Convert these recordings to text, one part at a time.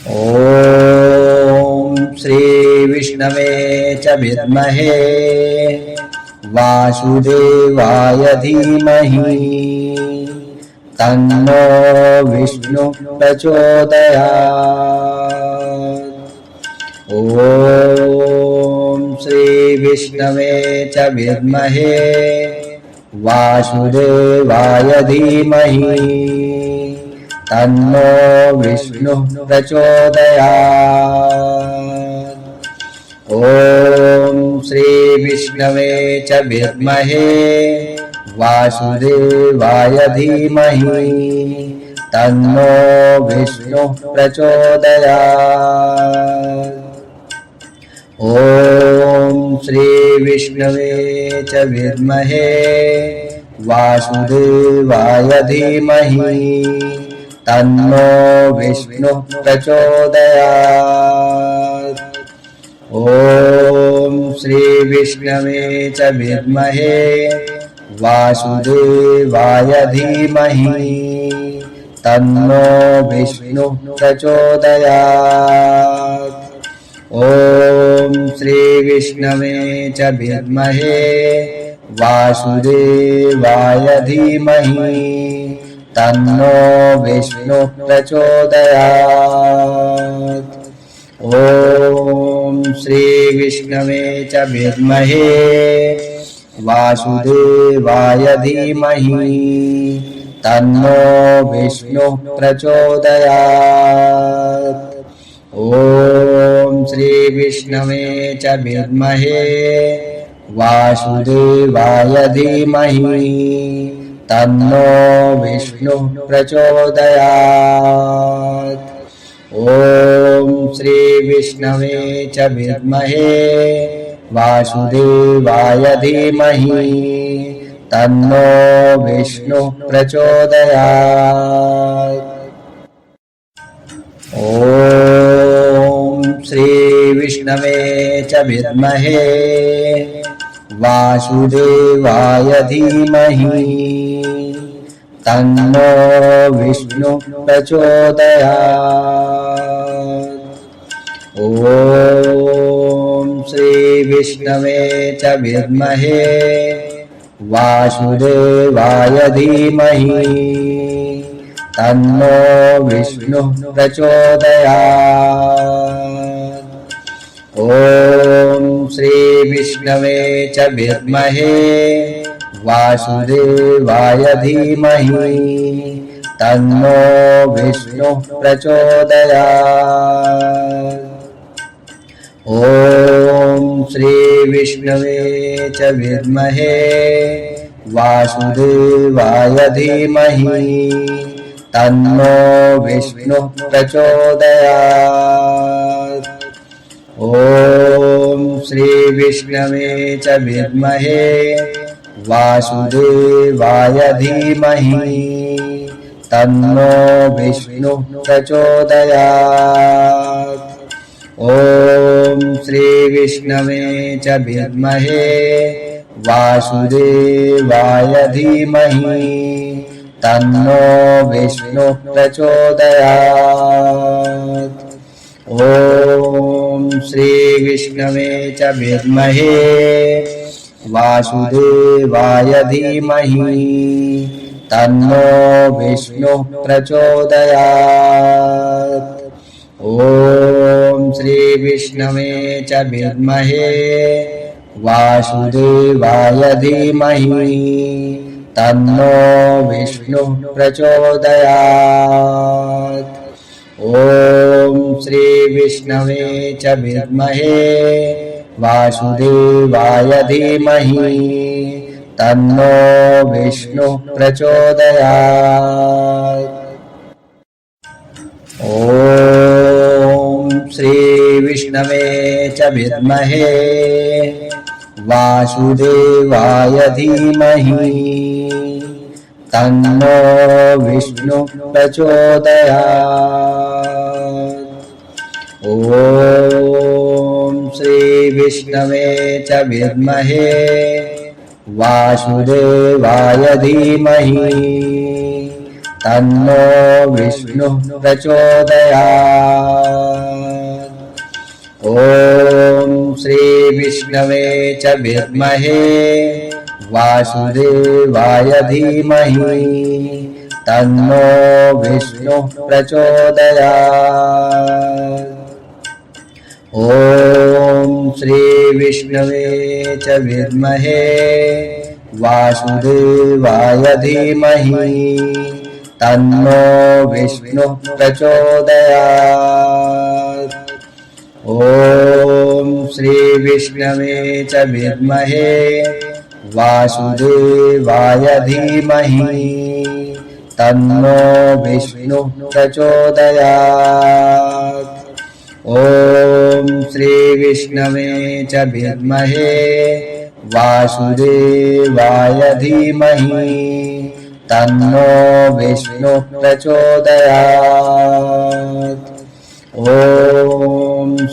ॐ श्री विष्णवे च विद्महे वासुदेवाय धीमहि तन्नो विष्णु प्रचोदयात्। ॐ श्री विष्णवे च विद्महे वासुदेवाय धीमहि तन्नो विष्णु प्रचोदयात्। ॐ श्री विष्णवे च विद्महे वासुदेवाय धीमहि तन्नो विष्णु प्रचोदयात्। ॐ श्री विष्णवे च विद्महे वासुदेवाय धीमहि तन्नो विष्णु प्रचोदयात्। ॐ श्री विष्णवे च विद्महे वासुदेवाय धीमहि तन्नो विष्णु प्रचोदयात्। ॐ श्री विष्णवे च विद्महे वासुदेवाय धीमहि तन्नो विष्णु प्रचोदयात्। ॐ श्री विष्णवे च विद्महे वासुदेवाय धीमहि तन्नो विष्णु प्रचोदयात्। ॐ श्री विष्णवे च विद्महे वासुदेवाय धीमहि तन्नो विष्णु प्रचोदयात्। ॐ श्री विष्णवे च विद्महे वासुदेवाय धीमहि तन्नो विष्णु प्रचोदयात्। ॐ श्री विष्णवे च विद्महे वासुदेवाय धीमहि तन्नो विष्णु प्रचोदयात्। ॐ श्री विष्णवे च विद्महे वासुदेवाय धीमहि तन्नो विष्णु प्रचोदयात्। ॐ श्री विष्णवे च विद्महे वासुदेवाय धीमहि तन्नो विष्णु प्रचोदयात्। ॐ श्री विष्णवे च विद्महे वासुदेवाय धीमहि तन्नो विष्णु प्रचोदयात्। ॐ श्री विष्णवे च विद्महे वासुदेवाय धीमहि तन्नो विष्णु प्रचोदयात्। ॐ श्री विष्णवे च विद्महे वासुदेवाय धीमहि तन्नो विष्णु प्रचोदयात्। ॐ श्री विष्णवे च विद्महे वासुदेवाय धीमहि तन्नो विष्णु प्रचोदयात्। ॐ श्री विष्णवे च विद्महे वासुदेवाय धीमहि तन्नो विष्णु प्रचोदयात्। ॐ श्री विष्णवे च विद्महे वासुदेवाय धीमहि तन्नो विष्णु प्रचोदयात्। ॐ श्री विष्णवे च विद्महे वासुदेवाय धीमहि तन्नो विष्णु प्रचोदयात्। ॐ श्री विष्णवे च विद्महे वासुदेवाय धीमहि तन्नो विष्णुः प्रचोदयात्। ॐ श्रीविष्णवे च विद्महे वासुदेवाय धीमहि तन्नो विष्णुः प्रचोदयात्। ॐ श्रीविष्णवे च विद्महे वासुदेवाय धीमहि तन्नो विष्णुः प्रचोदयात्। ॐ श्रीविष्णवे च विद्महे वासुदेवाय धीमहि तन्नो विष्णुः प्रचोदयात्। ॐ श्रीविष्णवे च विद्महे वासुदेवाय धीमहि तन्नो विष्णुः प्रचोदयात्। ॐ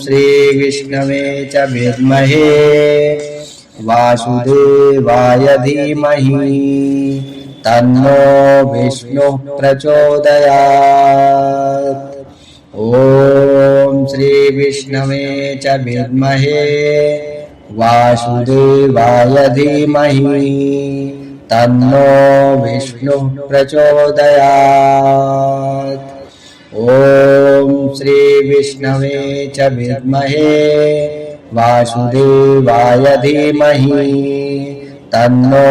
श्रीविष्णवे च विद्महे वासुदेवाय धीमहि तन्नो विष्णुः प्रचोदयात्। ॐ श्रीविष्णवे च विद्महे वासुदेवाय धीमहि तन्नो विष्णुः प्रचोदयात्। ॐ श्रीविष्णवे च विद्महे वासुदेवाय धीमहि तन्नो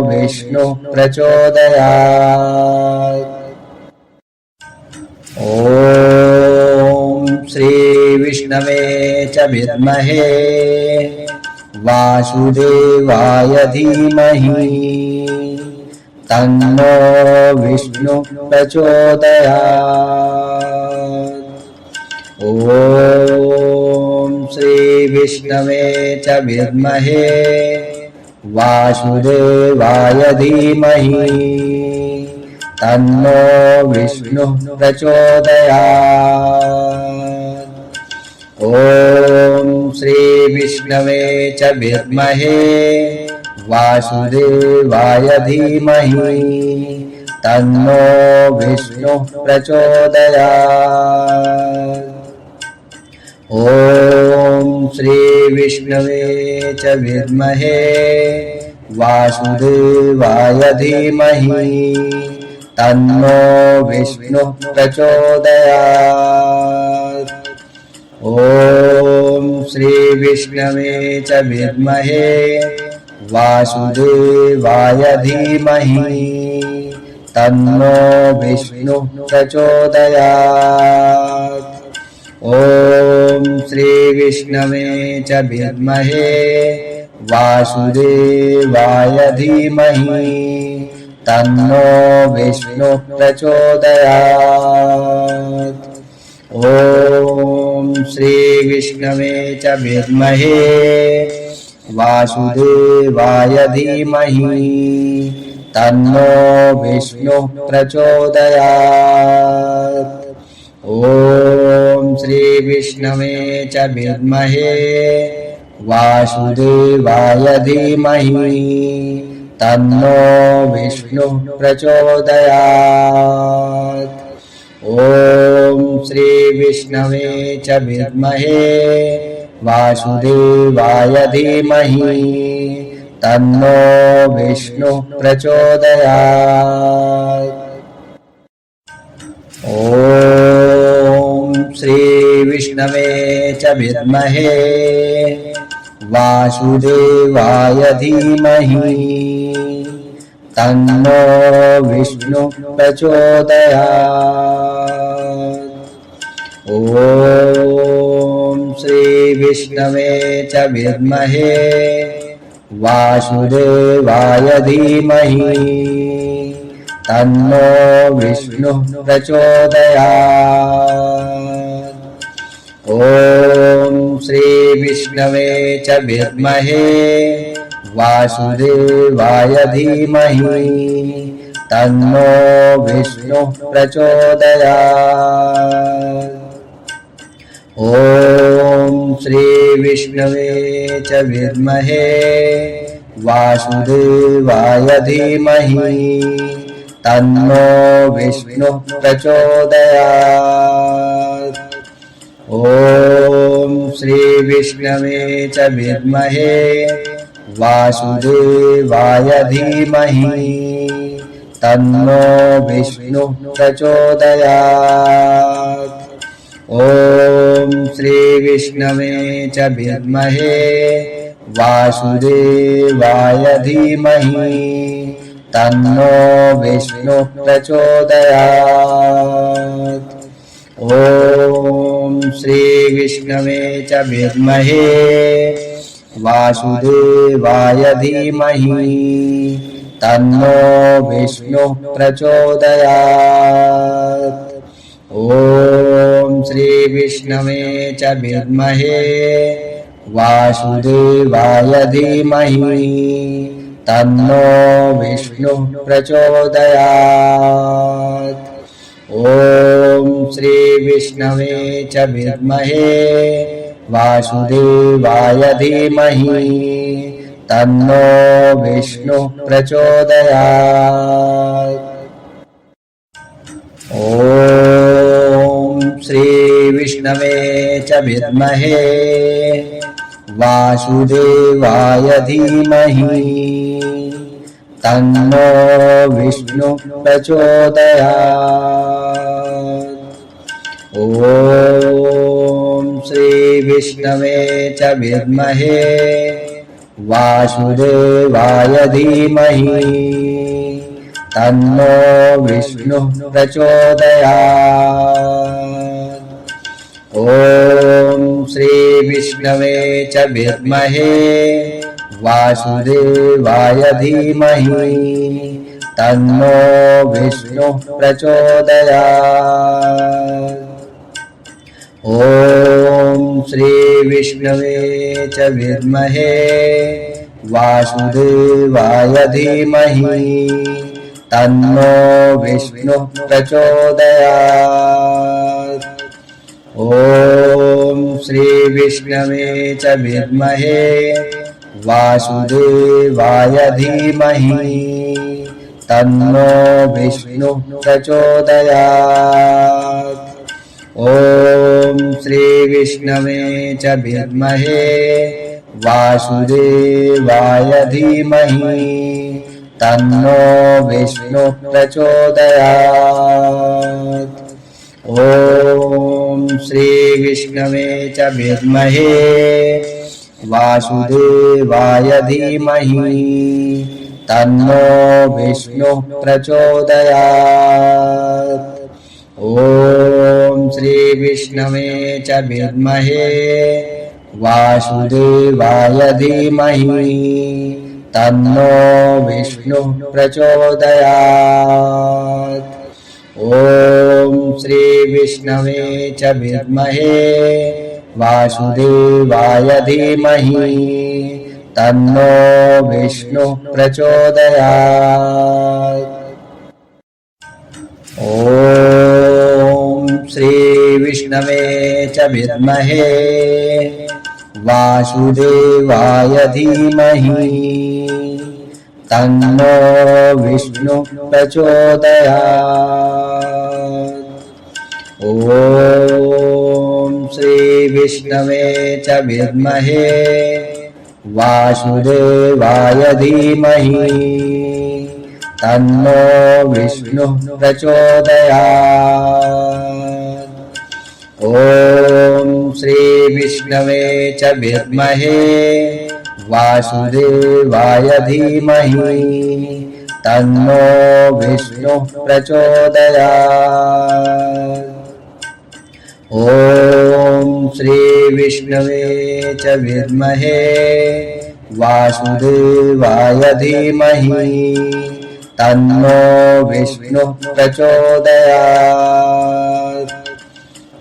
विष्णुः प्रचोदयात्। ॐ श्रीविष्णवे च विद्महे वासुदेवाय धीमहि तन्नो विष्णुः प्रचोदयात्। ॐ श्रीविष्णवे च विद्महे वासुदेवाय धीमहि तन्नो विष्णुः प्रचोदयात्। ॐ श्रीविष्णवे च विद्महे वासुदेवाय धीमहि तन्नो विष्णुः प्रचोदयात्। ॐ श्रीविष्णवे च विद्महे वासुदेवाय धीमहि तन्नो विष्णुः प्रचोदयात्। ॐ श्रीविष्णवे च विद्महे वासुदेवाय धीमहि तन्नो विष्णुः प्रचोदयात्। ॐ श्रीविष्णवे च विद्महे वासुदेवाय धीमहि तन्नो विष्णुः प्रचोदयात्। ॐ श्रीविष्णवे च विद्महे वासुदेवाय धीमहि तन्नो विष्णुः प्रचोदयात्। ॐ श्रीविष्णवे च विद्महे वासुदेवाय धीमहि तन्नो विष्णुः प्रचोदयात्। ॐ श्रीविष्णवे च विद्महे वासुदेवाय धीमहि तन्नो विष्णुः प्रचोदयात्। ॐ श्रीविष्णवे च विद्महे वासुदेवाय धीमहि तन्नो विष्णुः प्रचोदयात्। ॐ श्रीविष्णवे च विद्महे वासुदेवाय धीमहि तन्नो विष्णुः प्रचोदयात्। ॐ श्रीविष्णवे च विद्महे वासुदेवाय धीमहि तन्नो विष्णुः प्रचोदयात्। ॐ श्रीविष्णवे च विद्महे वासुदेवाय धीमहि तन्नो विष्णुः प्रचोदयात्। ॐ श्रीविष्णवे च विद्महे वासुदेवाय धीमहि तन्नो विष्णुः प्रचोदयात्। ॐ श्रीविष्णवे च विद्महे वासुदेवाय धीमहि तन्नो विष्णुः प्रचोदयात्। ॐ श्रीविष्णवे च विद्महे वासुदेवाय धीमहि तन्नो विष्णुः प्रचोदयात्। ॐ श्रीविष्णवे च विद्महे वासुदेवाय धीमहि तन्नो विष्णुः प्रचोदयात्। ॐ श्रीविष्णवे च विद्महे वासुदेवाय धीमहि तन्नो विष्णुः प्रचोदयात्। ॐ श्रीविष्णवे च विद्महे वासुदेवाय धीमहि तन्नो विष्णुः प्रचोदयात्। ॐ श्रीविष्णवे च विद्महे वासुदेवाय धीमहि तन्नो विष्णुः प्रचोदयात्। ॐ श्रीविष्णवे च विद्महे वासुदेवाय धीमहि तन्नो विष्णुः प्रचोदयात्। ॐ श्रीविष्णवे च विद्महे वासुदेवाय धीमहि तन्नो विष्णुः प्रचोदयात्। ॐ श्रीविष्णवे च विद्महे वासुदेवाय धीमहि तन्नो विष्णुः प्रचोदयात्। ॐ श्रीविष्णवे च विद्महे वासुदेवाय धीमहि तन्नो विष्णुः प्रचोदयात्। ॐ श्रीविष्णवे च विद्महे वासुदेवाय धीमहि तन्नो विष्णुः प्रचोदयात्। ॐ श्रीविष्णवे च विद्महे वासुदेवाय धीमहि तन्नो विष्णुः प्रचोदयात्। ॐ श्रीविष्णवे च विद्महे वासुदेवाय धीमहि तन्नो विष्णुः प्रचोदयात्। ॐ श्रीविष्णवे च विद्महे वासुदेवाय धीमहि तन्नो विष्णुः प्रचोदयात्। ॐ श्रीविष्णवे च विद्महे वासुदेवाय धीमहि तन्नो विष्णुः प्रचोदयात्। ॐ श्रीविष्णवे च विद्महे वासुदेवाय धीमहि तन्नो विष्णुः प्रचोदयात्। ॐ श्रीविष्णवे च विद्महे वासुदेवाय धीमहि तन्नो विष्णुः प्रचोदयात्।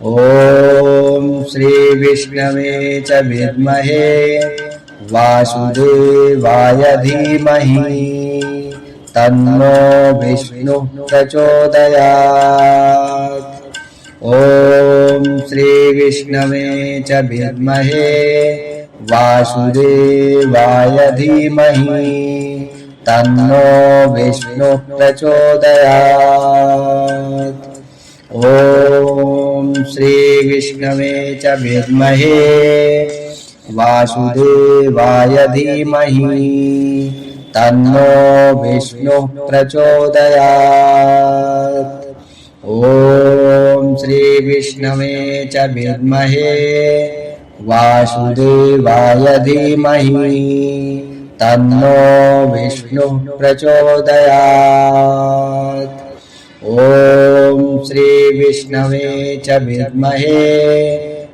ॐ श्रीविष्णवे च विद्महे वासुदेवाय धीमहि तन्नो विष्णुः प्रचोदयात्। ॐ श्रीविष्णवे च विद्महे वासुदेवाय धीमहि तन्नो विष्णुः प्रचोदयात्। ॐ श्रीविष्णवे च विद्महे वासुदेवाय धीमहि तन्नो विष्णुः प्रचोदयात्। ॐ श्रीविष्णवे च विद्महे वासुदेवाय धीमहि तन्नो विष्णुः प्रचोदयात्। ॐ श्रीविष्णवे च विद्महे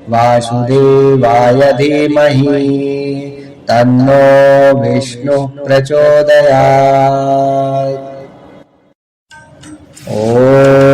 वासुदेवाय धीमहि तन्नो विष्णुः प्रचोदयात्। ॐ